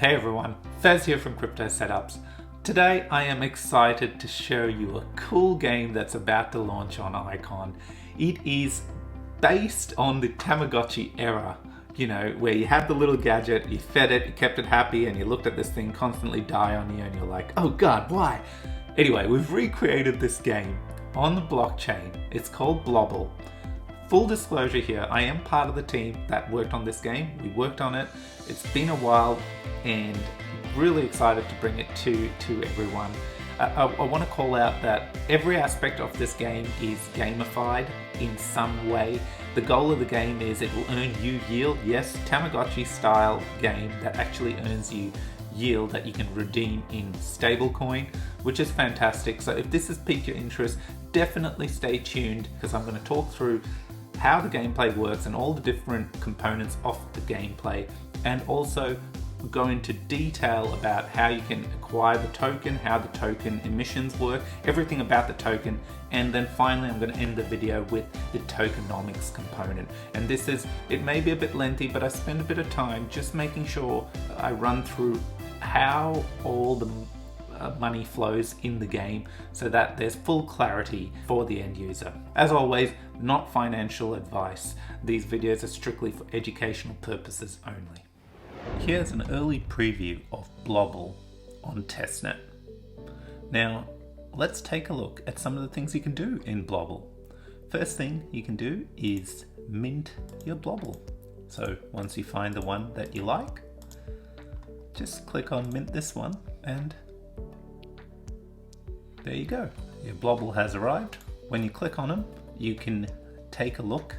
Hey everyone, Fez here from CryptoSetups. Today I am excited to show you a cool game that's about to launch on Icon. It is based on the Tamagotchi era, you know, where you had the little gadget, you fed it, you kept it happy, and you looked at this thing constantly die on you and you're like, oh god, why? Anyway, we've recreated this game on the blockchain. It's called Blobble. Full disclosure here, I am part of the team that worked on this game. We worked on it. It's been a while and really excited to bring it to everyone. I want to call out that every aspect of this game is gamified in some way. The goal of the game is it will earn you yield. Yes, Tamagotchi style game that actually earns you yield that you can redeem in stablecoin, which is fantastic. So if this has piqued your interest, definitely stay tuned because I'm going to talk through how the gameplay works and all the different components of the gameplay, and also go into detail about how you can acquire the token, how the token emissions work, everything about the token, and then finally I'm going to end the video with the tokenomics component. And this is, it may be a bit lengthy, but I spend a bit of time just making sure I run through how all the money flows in the game so that there's full clarity for the end user. As always, not financial advice. These videos are strictly for educational purposes only. Here's an early preview of Blobble on testnet. Now, let's take a look at some of the things you can do in Blobble. First thing you can do is mint your Blobble. So once you find the one that you like, just click on mint this one and there you go. Your Blobble has arrived. When you click on them, you can take a look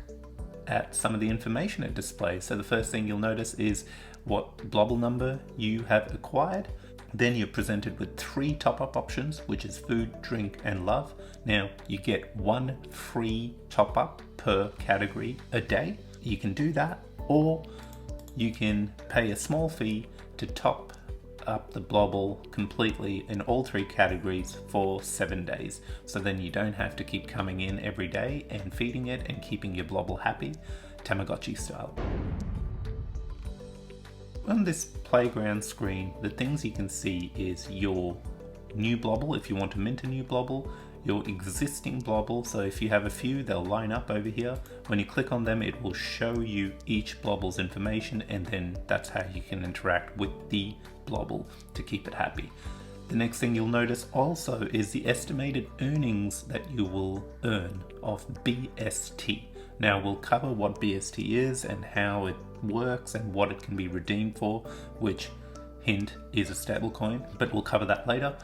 at some of the information it displays. So the first thing you'll notice is what Blobble number you have acquired. Then you're presented with 3 top-up options, which is food, drink, and love. Now you get 1 free top-up per category a day. You can do that, or you can pay a small fee to top up the Blobble completely in all 3 categories for 7 days. So then you don't have to keep coming in every day and feeding it and keeping your Blobble happy, Tamagotchi style. On this playground screen, the things you can see is your new Blobble if you want to mint a new Blobble, your existing Blobble, so if you have a few, they'll line up over here. When you click on them, it will show you each Blobble's information, and then that's how you can interact with the Blobble to keep it happy. The next thing you'll notice also is the estimated earnings that you will earn of BST. Now we'll cover what BST is and how it works and what it can be redeemed for, which, hint, is a stablecoin, but we'll cover that later.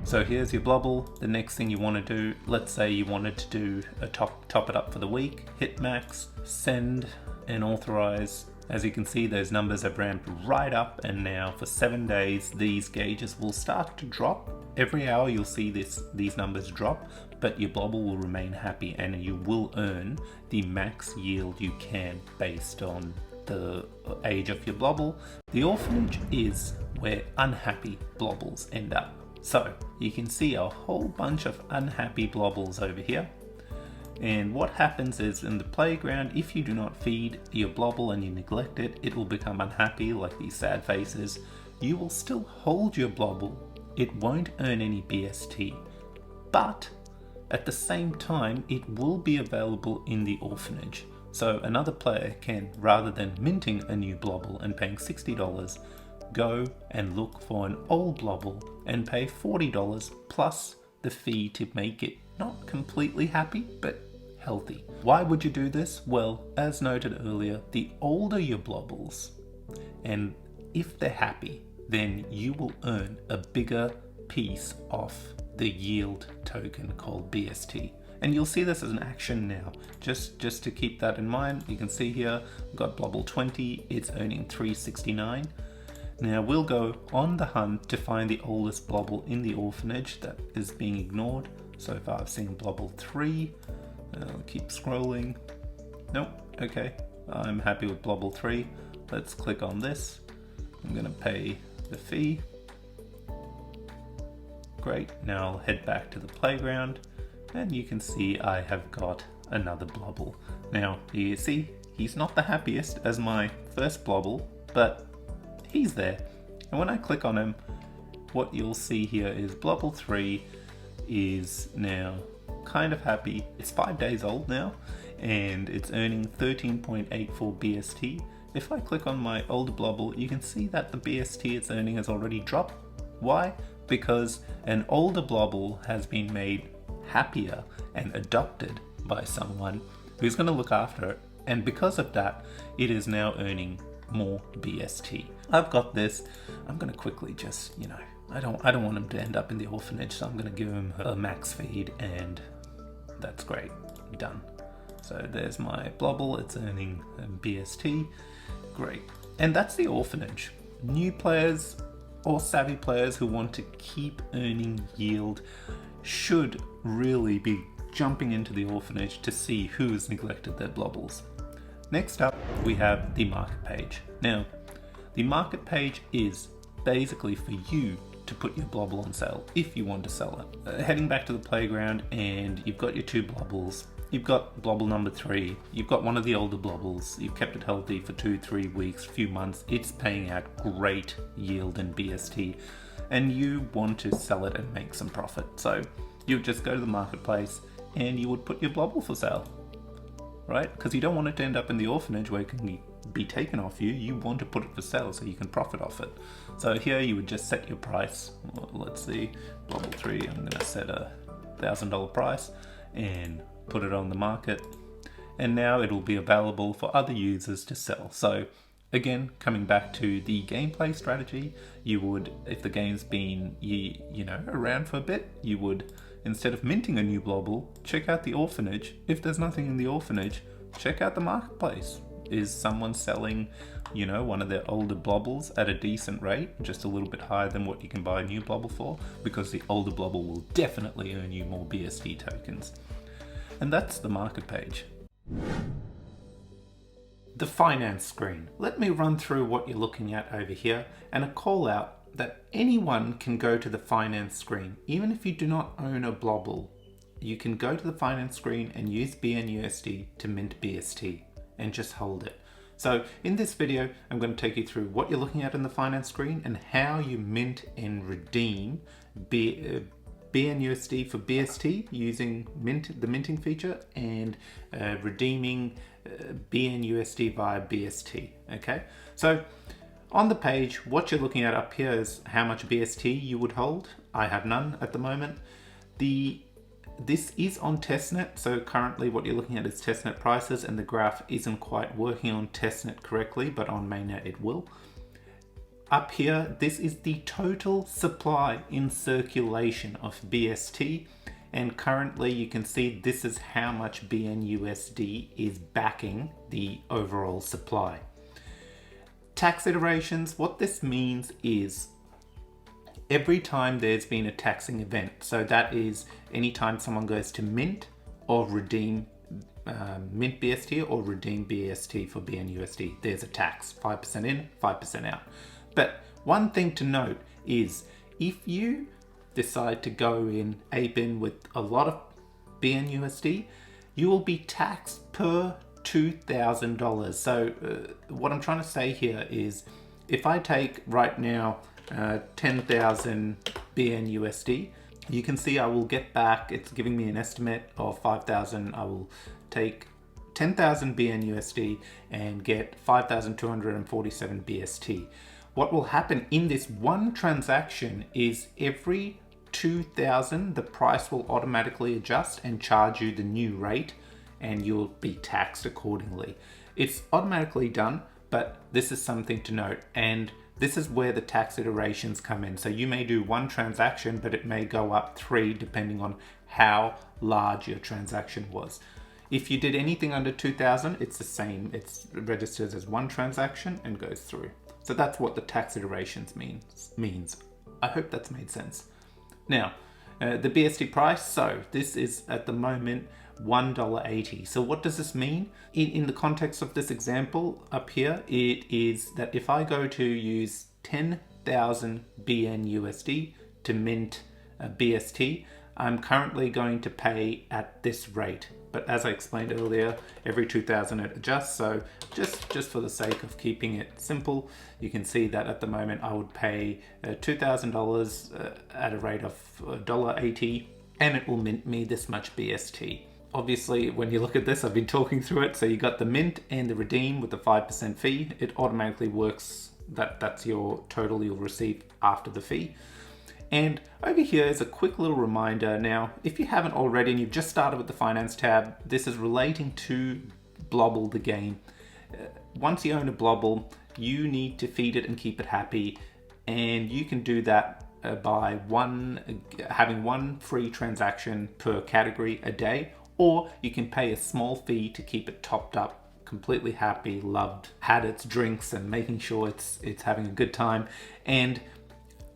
So here's your Blobble. The next thing you want to do, let's say you wanted to do a top it up for the week, hit max, send and authorize. As you can see, those numbers have ramped right up, and now for 7 days these gauges will start to drop. Every hour you'll see these numbers drop, but your Blobble will remain happy and you will earn the max yield you can based on the age of your Blobble. The Orphanage is where unhappy Blobbles end up. So you can see a whole bunch of unhappy Blobbles over here. And what happens is in the playground, if you do not feed your Blobble and you neglect it, it will become unhappy like these sad faces. You will still hold your Blobble. It won't earn any BST, but at the same time, it will be available in the Orphanage. So another player can, rather than minting a new Blobble and paying $60, go and look for an old Blobble and pay $40 plus the fee to make it not completely happy, but healthy. Why would you do this? Well, as noted earlier, the older your Blobbles, and if they're happy, then you will earn a bigger piece of the yield token called BST. And you'll see this as an action now. Just to keep that in mind, you can see here, we've got Blobble 20, it's earning 369. Now we'll go on the hunt to find the oldest Blobble in the Orphanage that is being ignored. So far I've seen Blobble 3, I'll keep scrolling. Nope, okay, I'm happy with Blobble 3. Let's click on this. I'm gonna pay the fee. Great, now I'll head back to the playground and you can see I have got another Blobble. Now you see, he's not the happiest as my first Blobble, but he's there. And when I click on him, what you'll see here is Blobble 3 is now kind of happy. It's 5 days old now and it's earning 13.84 BST. If I click on my older Blobble, you can see that the BST it's earning has already dropped. Why? Because an older Blobble has been made happier and adopted by someone who's going to look after it, and because of that it is now earning more BST. I've got this. I'm going to quickly just, I don't want him to end up in the orphanage, so I'm going to give him a max feed, and that's great. Done. So there's my Blobble. It's earning BST. Great. And that's the orphanage. New players or savvy players who want to keep earning yield should really be jumping into the orphanage to see who has neglected their Blobbles. Next up, we have the market page. Now, the market page is basically for you to put your Blobble on sale if you want to sell it. Heading back to the playground, and you've got your 2 Blobbles. You've got Blobble number 3, you've got one of the older Blobbles, you've kept it healthy for 2-3 weeks, few months, it's paying out great yield and BST, and you want to sell it and make some profit. So you just go to the marketplace and you would put your Blobble for sale, right? Because you don't want it to end up in the orphanage where it can be taken off you. You want to put it for sale so you can profit off it. So here you would just set your price. Well, let's see, Blobble 3, I'm going to set a $1,000 price and put it on the market, and now it'll be available for other users to sell. So again, coming back to the gameplay strategy, you would, if the game's been around for a bit, you would, instead of minting a new Blobble, check out the orphanage. If there's nothing in the orphanage, check out the marketplace. Is someone selling one of their older Blobbles at a decent rate, just a little bit higher than what you can buy a new Blobble for? Because the older Blobble will definitely earn you more BST tokens. And that's the market page. The finance screen. Let me run through what you're looking at over here, and a call out that anyone can go to the finance screen. Even if you do not own a Blobble, you can go to the finance screen and use bnUSD to mint BST and just hold it. So in this video, I'm going to take you through what you're looking at in the finance screen and how you mint and redeem bnUSD for BST using the minting feature, and redeeming bnUSD via BST. Okay, so on the page, what you're looking at up here is how much BST you would hold. I have none at the moment. This is on testnet, so currently what you're looking at is testnet prices, and the graph isn't quite working on testnet correctly, but on mainnet it will. Up here, this is the total supply in circulation of BST, and currently you can see this is how much bnUSD is backing the overall supply. Tax iterations, what this means is every time there's been a taxing event, so that is anytime someone goes to mint or redeem mint BST or redeem BST for bnUSD, there's a tax, 5% in, 5% out. But one thing to note is if you decide to go in ape in with a lot of bnUSD, you will be taxed per $2,000. So what I'm trying to say here is if I take right now 10,000 bnUSD, you can see I will get back, it's giving me an estimate of 5,000. I will take 10,000 bnUSD and get 5,247 BST. What will happen in this one transaction is every 2,000, the price will automatically adjust and charge you the new rate, and you'll be taxed accordingly. It's automatically done, but this is something to note, and this is where the tax iterations come in. So you may do one transaction, but it may go up 3 depending on how large your transaction was. If you did anything under 2,000, it's the same. It's registered as one transaction and goes through. So that's what the tax iterations means. I hope that's made sense. Now, the BST price, so this is at the moment $1.80. So what does this mean? In the context of this example up here, it is that if I go to use 10,000 bnUSD to mint BST, I'm currently going to pay at this rate. but as I explained earlier, every 2,000 it adjusts. So just for the sake of keeping it simple, you can see that at the moment I would pay $2,000 at a rate of $1.80, and it will mint me this much BST. Obviously, when you look at this, I've been talking through it. So you got the mint and the redeem with the 5% fee. It automatically works. That's your total you'll receive after the fee. And over here is a quick little reminder. Now, if you haven't already and you've just started with the finance tab, this is relating to Blobble, the game. Once you own a Blobble, you need to feed it and keep it happy. And you can do that by having one free transaction per category a day, or you can pay a small fee to keep it topped up, completely happy, loved, had its drinks and making sure it's having a good time. And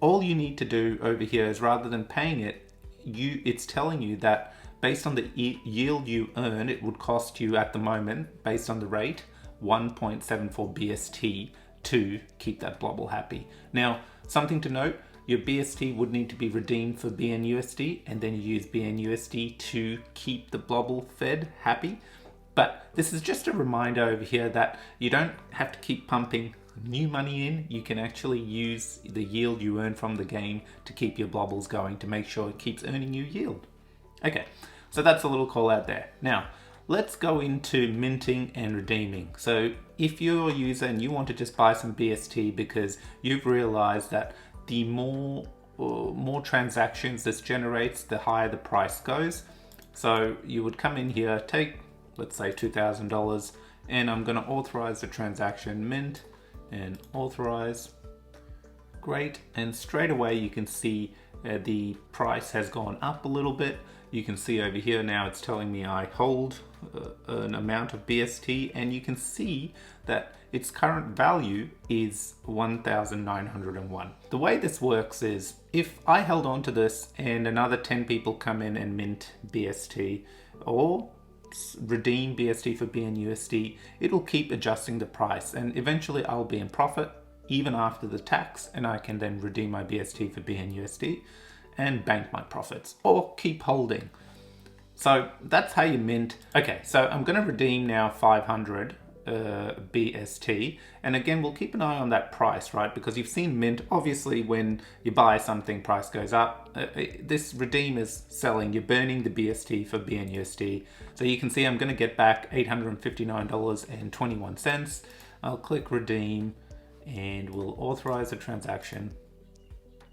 all you need to do over here is, rather than paying it, it's telling you that based on the yield you earn, it would cost you at the moment, based on the rate, 1.74 BST to keep that Blobble happy. Now, something to note, your BST would need to be redeemed for bnUSD, and then you use bnUSD to keep the Blobble fed happy. But this is just a reminder over here that you don't have to keep pumping new money in. You can actually use the yield you earn from the game to keep your Blobbles going, to make sure it keeps earning you yield. Okay, so that's a little call out there. Now, let's go into minting and redeeming. So if you're a user and you want to just buy some BST because you've realized that the more transactions this generates, the higher the price goes. So you would come in here, take, let's say $2,000, and I'm going to authorize the transaction, mint, and authorize. Great, and straight away you can see the price has gone up a little bit. You can see over here now it's telling me I hold an amount of BST, and you can see that its current value is 1,901. The way this works is, if I held on to this and another 10 people come in and mint BST or redeem BST for bnUSD, it'll keep adjusting the price, and eventually I'll be in profit even after the tax, and I can then redeem my BST for bnUSD and bank my profits, or keep holding. So that's how you mint. Okay, so I'm going to redeem now 500 BST, and again we'll keep an eye on that price, right? Because you've seen mint, obviously when you buy something, price goes up. This redeem is selling, you're burning the BST for bnUSD. So you can see I'm going to get back $859.21. I'll click redeem and we'll authorize the transaction.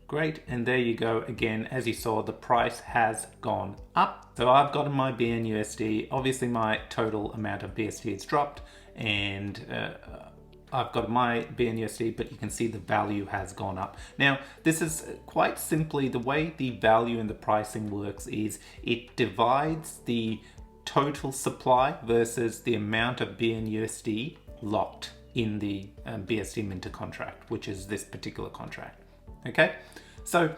Great, and there you go. Again, as you saw, the price has gone up. So I've gotten my bnUSD. Obviously my total amount of BST has dropped, and I've got my bnUSD, but you can see the value has gone up. Now, this is quite simply the way the value and the pricing works is it divides the total supply versus the amount of bnUSD locked in the BST minter contract, which is this particular contract. Okay, so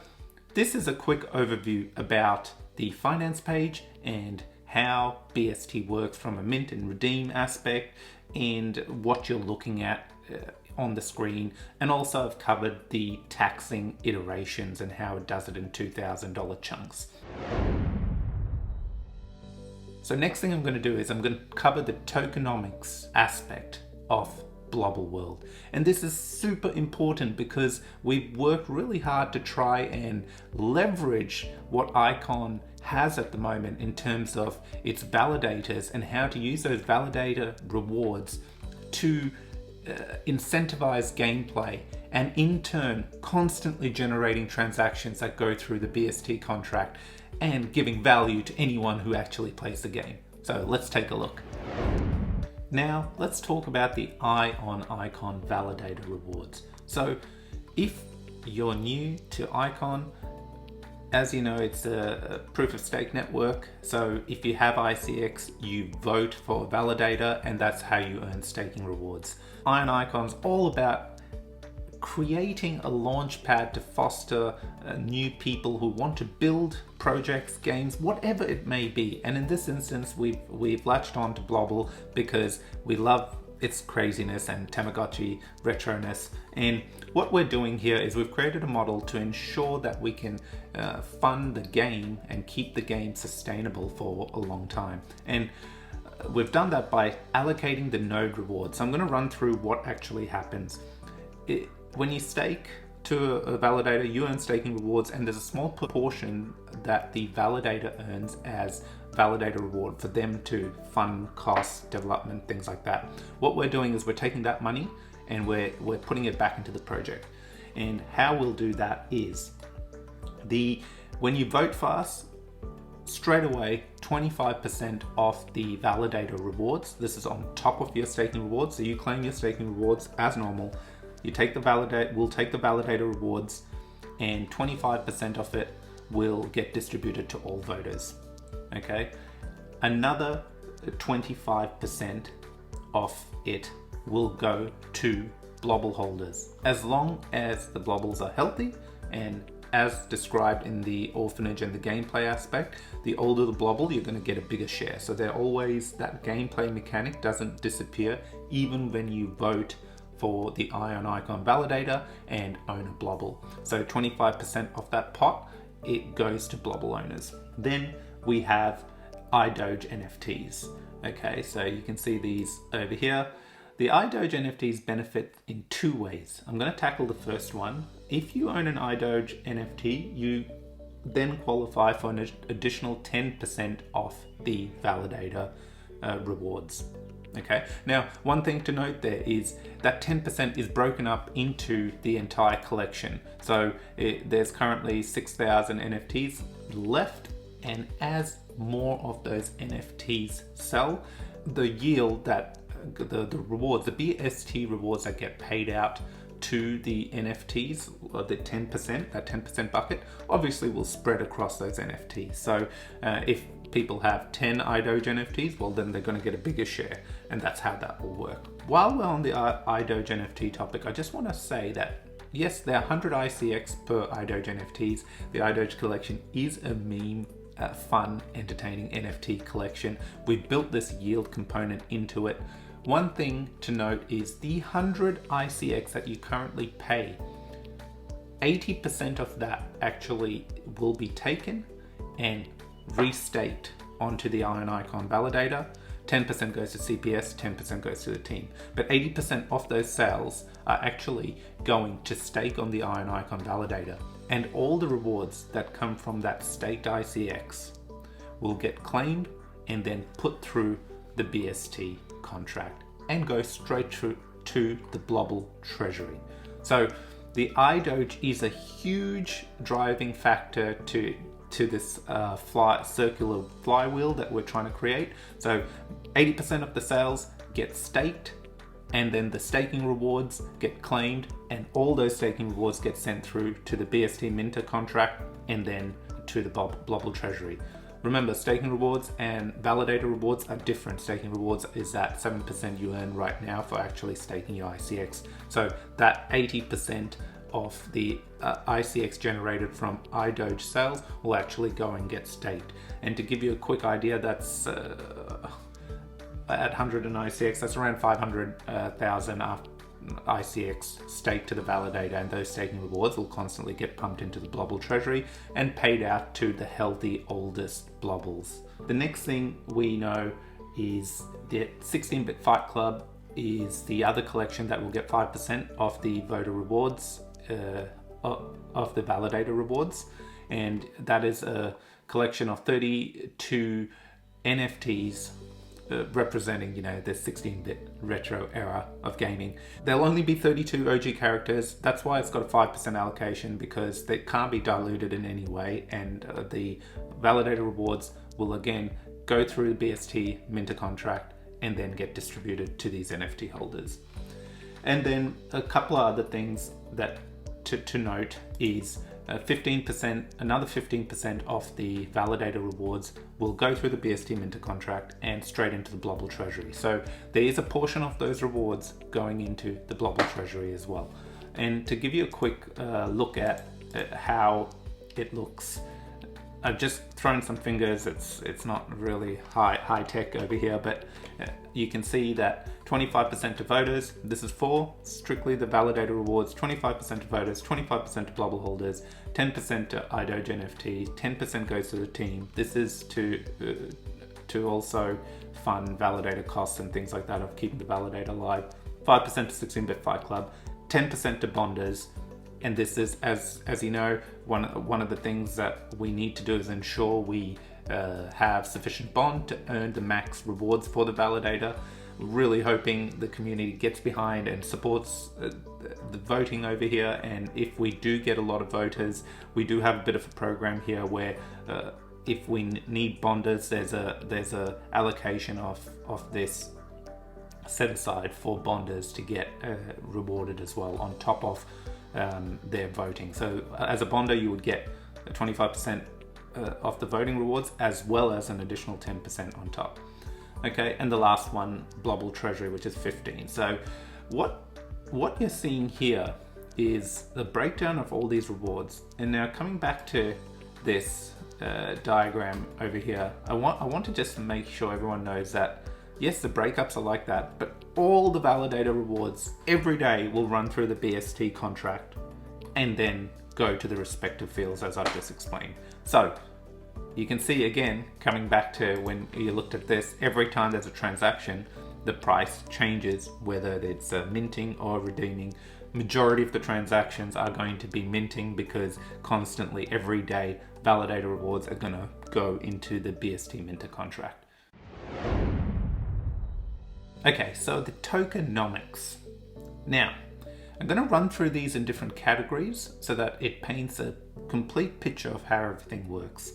this is a quick overview about the finance page and how BST works from a mint and redeem aspect, and what you're looking at on the screen. And also I've covered the taxing iterations and how it does it in $2,000 chunks. So next thing I'm going to do is I'm going to cover the tokenomics aspect of Blobble world, and this is super important because we've worked really hard to try and leverage what Icon has at the moment in terms of its validators and how to use those validator rewards to incentivize gameplay, and in turn constantly generating transactions that go through the BST contract and giving value to anyone who actually plays the game. So let's take a look. Now, let's talk about the Eye on Icon validator rewards. So if you're new to Icon, as you know, it's a proof of stake network. So if you have ICX, you vote for a validator, and that's how you earn staking rewards. Eye on Icon's all about creating a launch pad to foster new people who want to build projects, games, whatever it may be. And in this instance, we've latched on to Blobble because we love its craziness and Tamagotchi retroness. And what we're doing here is we've created a model to ensure that we can fund the game and keep the game sustainable for a long time. And we've done that by allocating the node rewards. So I'm going to run through what actually happens. When you stake to a validator, you earn staking rewards, and there's a small proportion that the validator earns as validator reward for them to fund costs, development, things like that. What we're doing is we're taking that money and we're putting it back into the project. And how we'll do that is when you vote for us, straight away 25% of the validator rewards. This is on top of your staking rewards. So you claim your staking rewards as normal. You take the we'll take the validator rewards, and 25% of it will get distributed to all voters. Okay, another 25% of it will go to Blobble holders, as long as the Blobbles are healthy. And as described in the Orphanage and the gameplay aspect, the older the Blobble, you're going to get a bigger share. So they're always, that gameplay mechanic doesn't disappear even when you vote for the Ion Icon validator and own a Blobble. So 25% of that pot, it goes to Blobble owners. Then we have iDoge NFTs. Okay, so you can see these over here. The iDoge NFTs benefit in two ways. I'm going to tackle the first one. If you own an iDoge NFT, you then qualify for an additional 10% off the validator rewards. Okay, now one thing to note there is that 10% is broken up into the entire collection. So there's currently 6,000 NFTs left, and as more of those NFTs sell, the yield that the rewards, the BST rewards that get paid out to the NFTs, or the 10%, that 10% bucket, obviously will spread across those NFTs. So if people have 10 iDoge NFTs, well, then they're going to get a bigger share, and that's how that will work. While we're on the iDoge NFT topic, I just want to say that yes, there are 100 ICX per iDoge NFTs. The iDoge collection is a meme, fun, entertaining NFT collection. We've built this yield component into it. One thing to note is the 100 ICX that you currently pay, 80% of that actually will be taken and restaked onto the Ion Icon validator. 10% goes to CPS, 10% goes to the team. But 80% of those sales are actually going to stake on the Ion Icon validator. And all the rewards that come from that staked ICX will get claimed and then put through the BST contract and go straight to the Blobble treasury. So the iDoge is a huge driving factor to this circular flywheel that we're trying to create. So 80% of the sales get staked, and then the staking rewards get claimed, and all those staking rewards get sent through to the BST minter contract and then to the Blobble treasury. Remember, staking rewards and validator rewards are different. Staking rewards is that 7% you earn right now for actually staking your ICX. So that 80% of the ICX generated from iDoge sales will actually go and get staked. And to give you a quick idea, that's at 100 in ICX, that's around 500,000 ICX staked to the validator, and those staking rewards will constantly get pumped into the Blobble treasury and paid out to the healthy oldest Blobbles. The next thing we know is the 16-bit Fight Club is the other collection that will get 5% of the voter rewards, of the validator rewards, and that is a collection of 32 NFTs representing, the 16-bit retro era of gaming. There'll only be 32 OG characters. That's why it's got a 5% allocation, because they can't be diluted in any way, and the validator rewards will again go through the BST minter contract and then get distributed to these NFT holders. And then a couple of other things that to note is 15%, another 15% of the validator rewards will go through the BST minter contract and straight into the Blobble treasury. So there is a portion of those rewards going into the Blobble treasury as well. And to give you a quick look at how it looks, I've just thrown some fingers. It's not really high tech over here, but you can see that 25% to voters. This is for strictly the validator rewards. 25% to voters, 25% to Blobble holders, 10% to iDoge NFT, 10% goes to the team. This is to also fund validator costs and things like that of keeping the validator alive. 5% to 16-bit Fight Club, 10% to bonders. And this is, as you know, one of the things that we need to do is ensure we have sufficient bond to earn the max rewards for the validator. Really hoping the community gets behind and supports the voting over here. And if we do get a lot of voters, we do have a bit of a program here where if we need bonders, there's a allocation of this set aside for bonders to get rewarded as well on top of their voting. So as a bonder, you would get 25% of the voting rewards as well as an additional 10% on top. Okay, and the last one, Blobble Treasury, which is 15. So what you're seeing here is the breakdown of all these rewards. And now coming back to this diagram over here, I want to just make sure everyone knows that yes, the breakups are like that, but all the validator rewards every day will run through the BST contract and then go to the respective fields as I've just explained. So you can see again, coming back to when you looked at this, every time there's a transaction, the price changes, whether it's minting or redeeming. Majority of the transactions are going to be minting because constantly every day validator rewards are going to go into the BST minter contract. Okay, so the tokenomics. Now, I'm going to run through these in different categories so that it paints a complete picture of how everything works.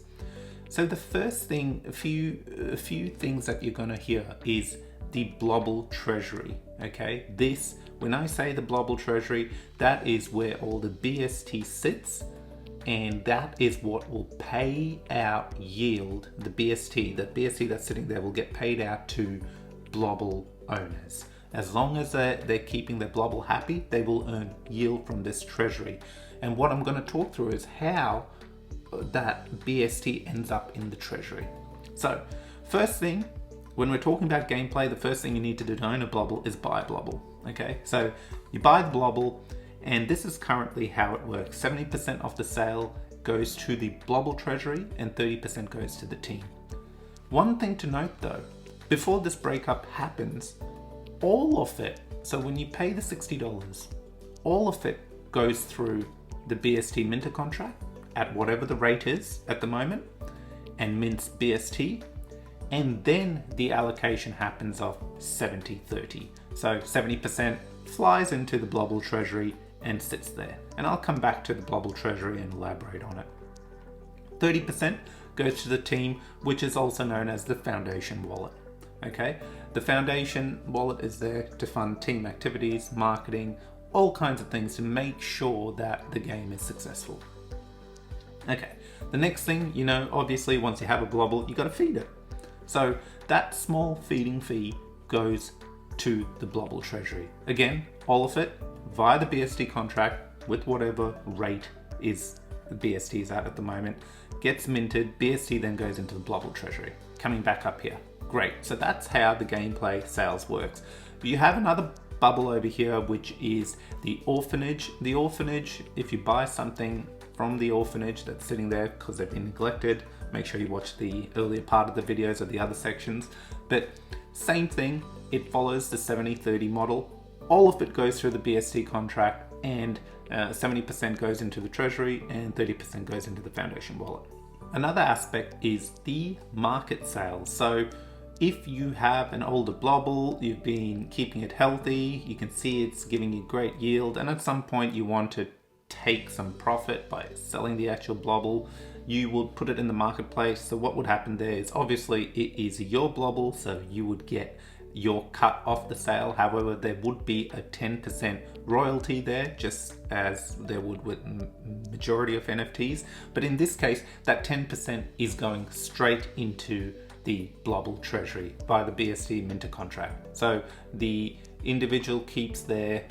So the first thing, a few things that you're going to hear is the Blobble treasury. Okay, this, when I say the Blobble treasury, that is where all the BST sits, and that is what will pay out yield. The BST that's sitting there will get paid out to Blobble owners. As long as they're keeping their Blobble happy, they will earn yield from this treasury. And what I'm going to talk through is how that BST ends up in the treasury. So first thing, when we're talking about gameplay, the first thing you need to do to own a Blobble is buy a Blobble. Okay, so you buy the Blobble, and this is currently how it works. 70% of the sale goes to the Blobble treasury and 30% goes to the team. One thing to note though, before this breakup happens, all of it, so when you pay the $60, all of it goes through the BST minter contract at whatever the rate is at the moment and mints BST, and then the allocation happens of 70-30. So 70% flies into the Blobble treasury and sits there. And I'll come back to the Blobble treasury and elaborate on it. 30% goes to the team, which is also known as the foundation wallet. Okay, the foundation wallet is there to fund team activities, marketing, all kinds of things to make sure that the game is successful. Okay, the next thing, you know, obviously once you have a Blobble, you got to feed it. So that small feeding fee goes to the Blobble treasury. Again, all of it via the BST contract with whatever rate is the BST is at the moment, gets minted, BST then goes into the Blobble treasury. Coming back up here. Great, so that's how the gameplay sales works. But you have another bubble over here, which is the Orphanage. The Orphanage, if you buy something from the Orphanage that's sitting there because they've been neglected, make sure you watch the earlier part of the videos or the other sections. But same thing, it follows the 70-30 model. All of it goes through the BST contract, and 70% goes into the treasury and 30% goes into the foundation wallet. Another aspect is the market sales. So if you have an older Blobble, you've been keeping it healthy, you can see it's giving you great yield, and at some point you want to take some profit by selling the actual Blobble, you will put it in the marketplace. So what would happen there is obviously it is your Blobble, so you would get your cut off the sale. However, there would be a 10% royalty there, just as there would with majority of NFTs. But in this case, that 10% is going straight into the Blobble treasury by the BST minter contract. So the individual keeps their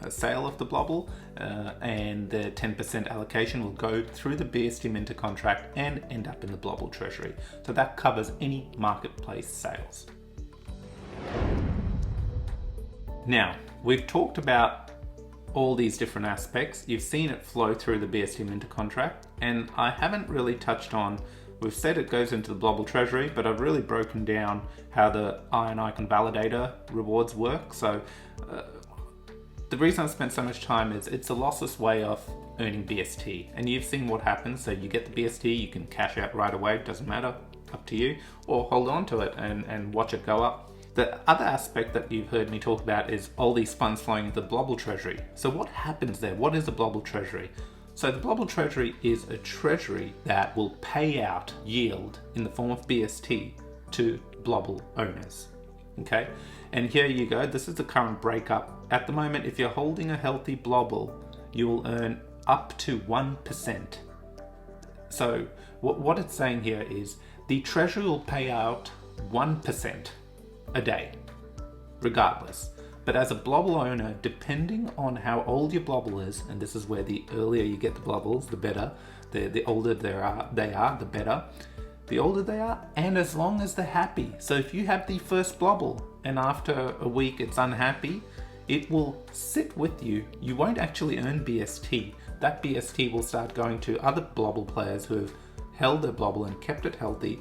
sale of the Blobble, and the 10% allocation will go through the BST minter contract and end up in the Blobble treasury. So that covers any marketplace sales. Now, we've talked about all these different aspects. You've seen it flow through the BST minter contract, and I haven't really touched on, we've said it goes into the Blobble treasury, but I've really broken down how the Iron Icon validator rewards work. So the reason I spent so much time is it's a lossless way of earning BST, and you've seen what happens. So you get the BST, you can cash out right away, doesn't matter, up to you, or hold on to it and watch it go up. The other aspect that you've heard me talk about is all these funds flowing into the Blobble treasury. So what happens there? What is a Blobble treasury? So the Blobble treasury is a treasury that will pay out yield in the form of BST to Blobble owners. Okay, and here you go. This is the current breakup. At the moment, if you're holding a healthy Blobble, you will earn up to 1%. So what it's saying here is the treasury will pay out 1% a day, regardless. But as a Blobble owner, depending on how old your Blobble is, and this is where the earlier you get the Blobbles, the better. The older they are, the better. The older they are, and as long as they're happy. So if you have the first Blobble and after a week it's unhappy, it will sit with you. You won't actually earn BST. That BST will start going to other Blobble players who have held their Blobble and kept it healthy.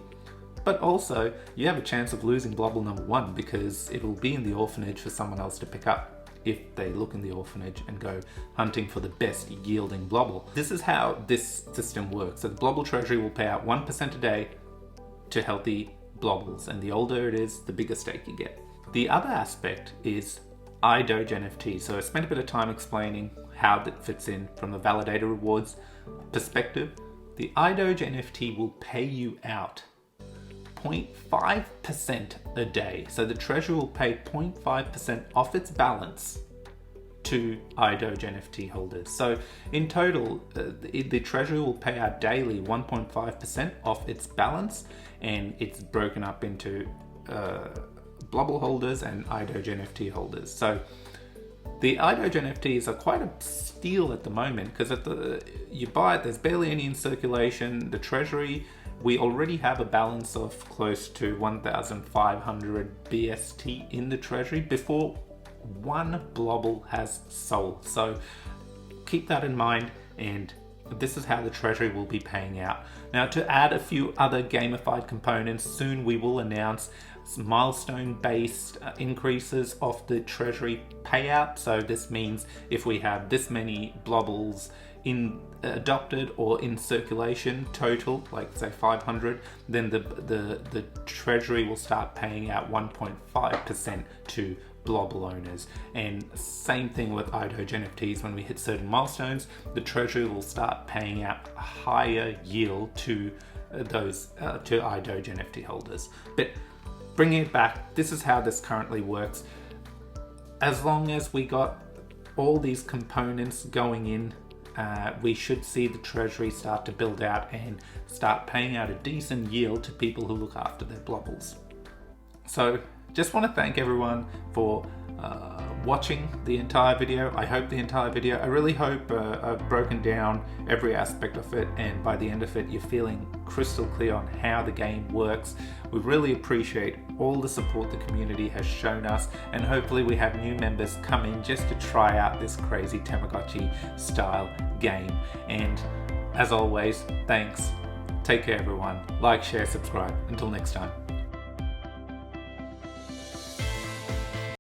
But also, you have a chance of losing Blobble number 1 because it will be in the Orphanage for someone else to pick up if they look in the Orphanage and go hunting for the best yielding Blobble. This is how this system works. So the Blobble treasury will pay out 1% a day to healthy Blobbles, and the older it is, the bigger stake you get. The other aspect is iDoge NFT. So I spent a bit of time explaining how that fits in from the validator rewards perspective. The iDoge NFT will pay you out 0.5% a day. So the treasury will pay 0.5% off its balance to iDoge NFT holders. So in total, the treasury will pay out daily 1.5% off its balance, and it's broken up into Blobble holders and iDoge NFT holders. So the iDoge NFTs are quite a steal at the moment because you buy it, there's barely any in circulation. The treasury, we already have a balance of close to 1,500 BST in the treasury before one Blobble has sold. So keep that in mind, and this is how the treasury will be paying out. Now, to add a few other gamified components, soon we will announce some milestone-based increases of the treasury payout. So this means if we have this many Blobbles adopted or in circulation total, like say 500, then the treasury will start paying out 1.5% to Blobble owners. And same thing with iDoge NFTs. When we hit certain milestones, the treasury will start paying out a higher yield to those to iDoge NFT holders. But bringing it back, this is how this currently works. As long as we got all these components going in, we should see the treasury start to build out and start paying out a decent yield to people who look after their Blobbles. So just want to thank everyone for watching the entire video. I hope the entire video, I really hope I've broken down every aspect of it, and by the end of it you're feeling crystal clear on how the game works. We really appreciate all the support the community has shown us, and hopefully we have new members come in just to try out this crazy Tamagotchi style game. And as always, thanks. Take care everyone. Like, share, subscribe. Until next time.